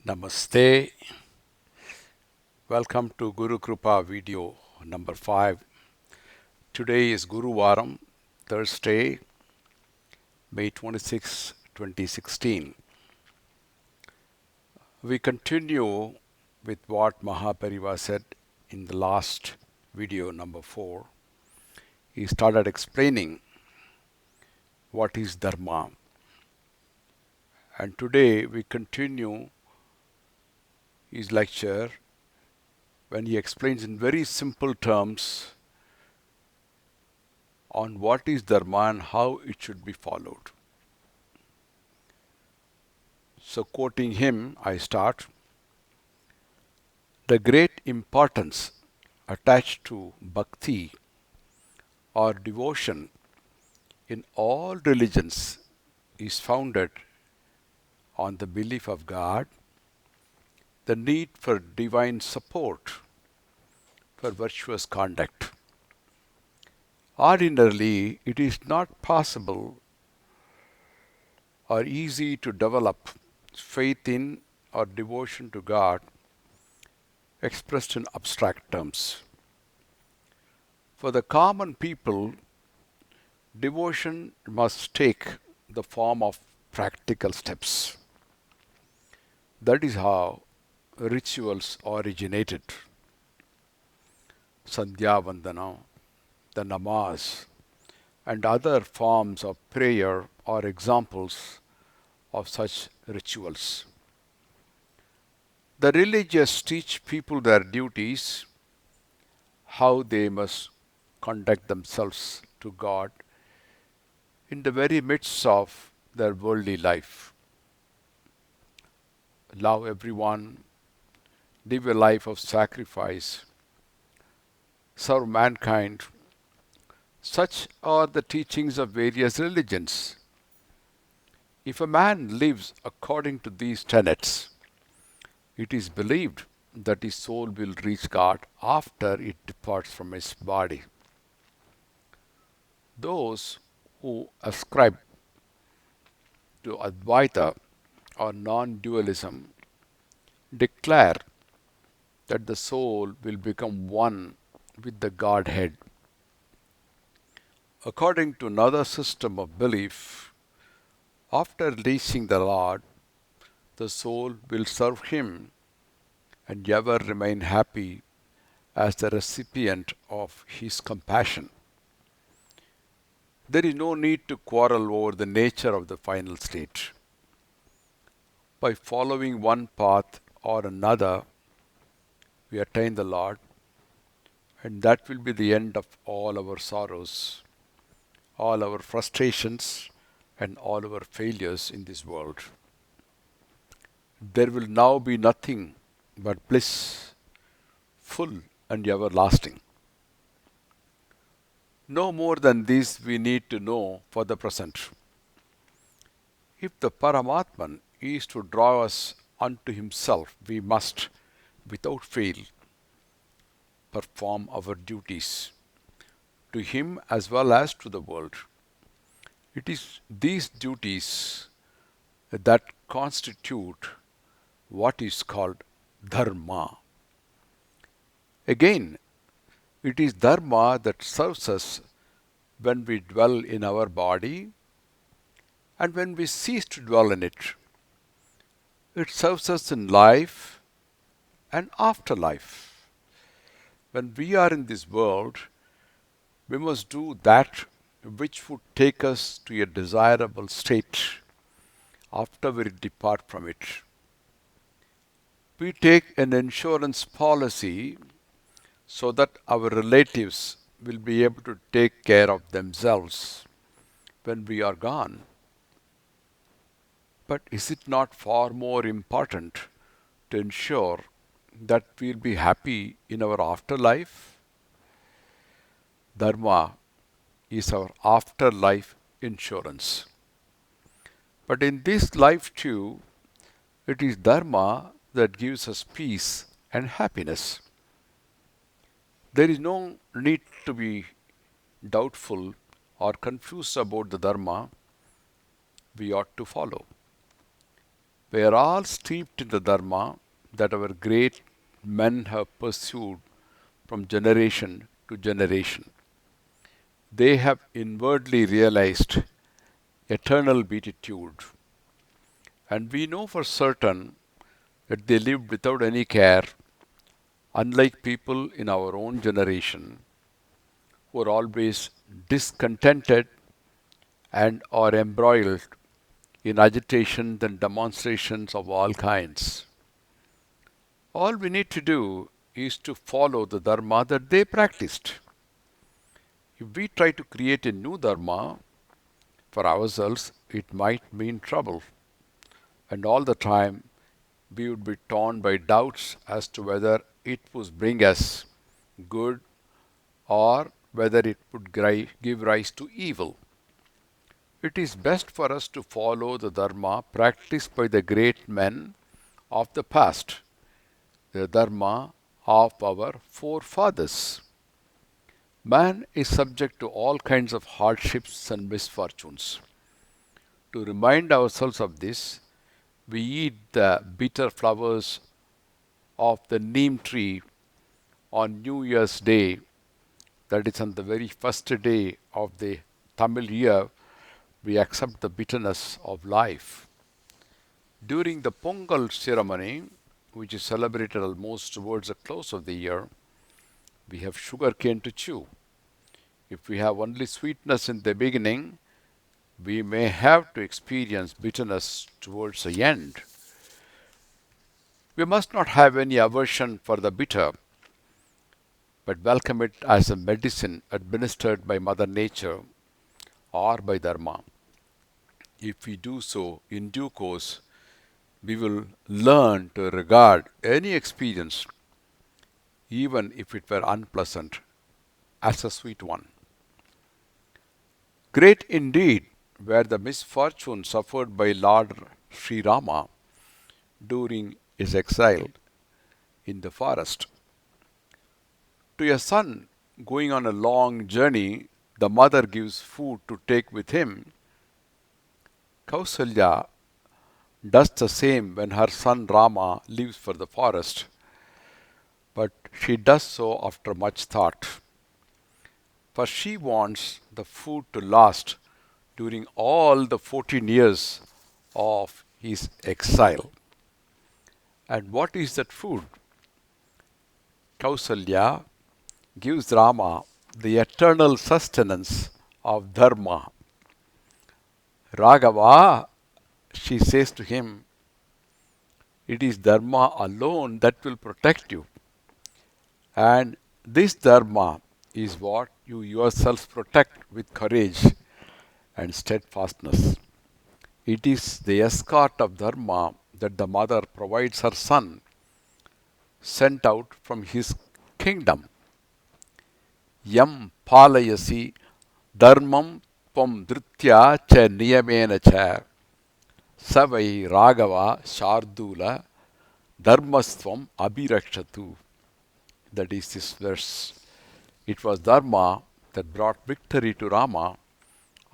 Namaste. Welcome to Guru Krupa video number 5. Today is Guru Varam, Thursday, May 26, 2016. We continue with what Maha Periyava said in the last video number 4. He started explaining what is Dharma. And today we continue his lecture when he explains in very simple terms on what is Dharma and how it should be followed. So quoting him, I start. The great importance attached to bhakti or devotion in all religions is founded on the belief of God, the need for divine support for virtuous conduct. Ordinarily, it is not possible or easy to develop faith in or devotion to God expressed in abstract terms. For the common people, devotion must take the form of practical steps. That is how rituals originated. Sandhya Vandana, the namaz, and other forms of prayer are examples of such rituals. The religious teach people their duties, how they must conduct themselves to God in the very midst of their worldly life. Love everyone, live a life of sacrifice, serve mankind. Such are the teachings of various religions. If a man lives according to these tenets, it is believed that his soul will reach God after it departs from his body. Those who ascribe to Advaita or non-dualism declare that the soul will become one with the Godhead. According to another system of belief, after reaching the Lord, the soul will serve Him and ever remain happy as the recipient of His compassion. There is no need to quarrel over the nature of the final state. By following one path or another, we attain the Lord, and that will be the end of all our sorrows, all our frustrations, and all our failures in this world. There will now be nothing but bliss, full and everlasting. No more than this we need to know for the present. If the Paramatman is to draw us unto himself, we must, without fail, perform our duties to him as well as to the world. It is these duties that constitute what is called Dharma. Again, it is Dharma that serves us when we dwell in our body and when we cease to dwell in it. It serves us in life and afterlife. When we are in this world, we must do that which would take us to a desirable state after we depart from it. We take an insurance policy so that our relatives will be able to take care of themselves when we are gone. But is it not far more important to ensure that we'll be happy in our afterlife? Dharma is our afterlife insurance. But in this life too, it is Dharma that gives us peace and happiness. There is no need to be doubtful or confused about the Dharma we ought to follow. We are all steeped in the Dharma that our great men have pursued from generation to generation. They have inwardly realized eternal beatitude, and we know for certain that they lived without any care, unlike people in our own generation who are always discontented and are embroiled in agitations and demonstrations of all kinds. All we need to do is to follow the Dharma that they practiced. If we try to create a new Dharma for ourselves, it might mean trouble. And all the time, we would be torn by doubts as to whether it would bring us good or whether it would give rise to evil. It is best for us to follow the Dharma practiced by the great men of the past, the Dharma of our forefathers. Man is subject to all kinds of hardships and misfortunes. To remind ourselves of this, we eat the bitter flowers of the neem tree on New Year's Day, that is on the very first day of the Tamil year. We accept the bitterness of life. During the Pongal ceremony, which is celebrated almost towards the close of the year, we have sugar cane to chew. If we have only sweetness in the beginning, we may have to experience bitterness towards the end. We must not have any aversion for the bitter, but welcome it as a medicine administered by Mother Nature or by Dharma. If we do so in due course, we will learn to regard any experience, even if it were unpleasant, as a sweet one. Great indeed were the misfortunes suffered by Lord Sri Rama during his exile in the forest. To a son going on a long journey, the mother gives food to take with him. Kausalya does the same when her son Rama leaves for the forest, but she does so after much thought, for she wants the food to last during all the 14 years of his exile. And what is that food? Kausalya gives Rama the eternal sustenance of Dharma. Raghava, she says to him, it is Dharma alone that will protect you. And this Dharma is what you yourself protect with courage and steadfastness. It is the escort of Dharma that the mother provides her son, sent out from his kingdom. Yam palayasi dharmam pam dhritya cha niyamena cha savai raghava shardula dharmastvam abhirakshatu. That is this verse. It was Dharma that brought victory to Rama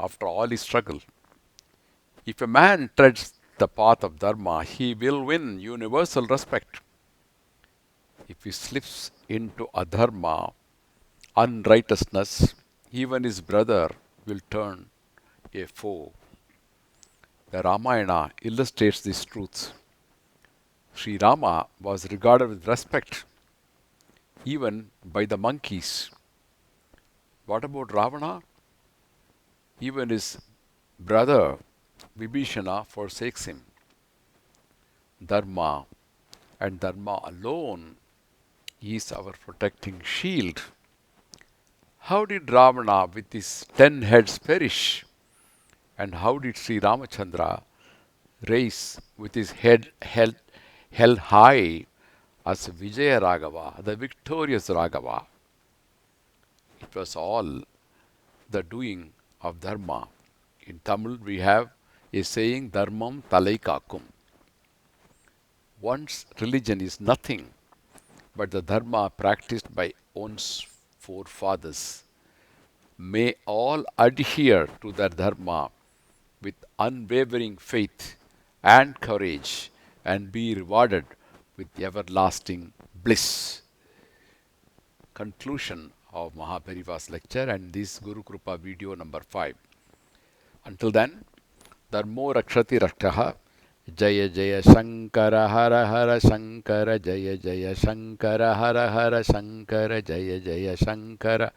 after all his struggle. If a man treads the path of Dharma, he will win universal respect. If he slips into adharma, unrighteousness, even his brother will turn a foe. The Ramayana illustrates this truth. Sri Rama was regarded with respect even by the monkeys. What about Ravana? Even his brother Vibhishana forsakes him. Dharma and Dharma alone is our protecting shield. How did Ravana with his 10 heads perish? And how did Sri Ramachandra rise with his head held high as Vijaya Raghava, the victorious Raghava? It was all the doing of Dharma. In Tamil we have a saying, Dharmam Talai Kakum. One's religion is nothing but the Dharma practiced by one's forefathers. May all adhere to their Dharma with unwavering faith and courage and be rewarded with everlasting bliss. Conclusion of Maha Periyava's lecture and this Guru Krupa video number 5. Until then, Dharmo Rakshati Raktaha. Jaya Jaya Shankara Hara Hara Shankara Jaya Jaya Shankara Hara Hara Shankara Jaya Jaya Shankara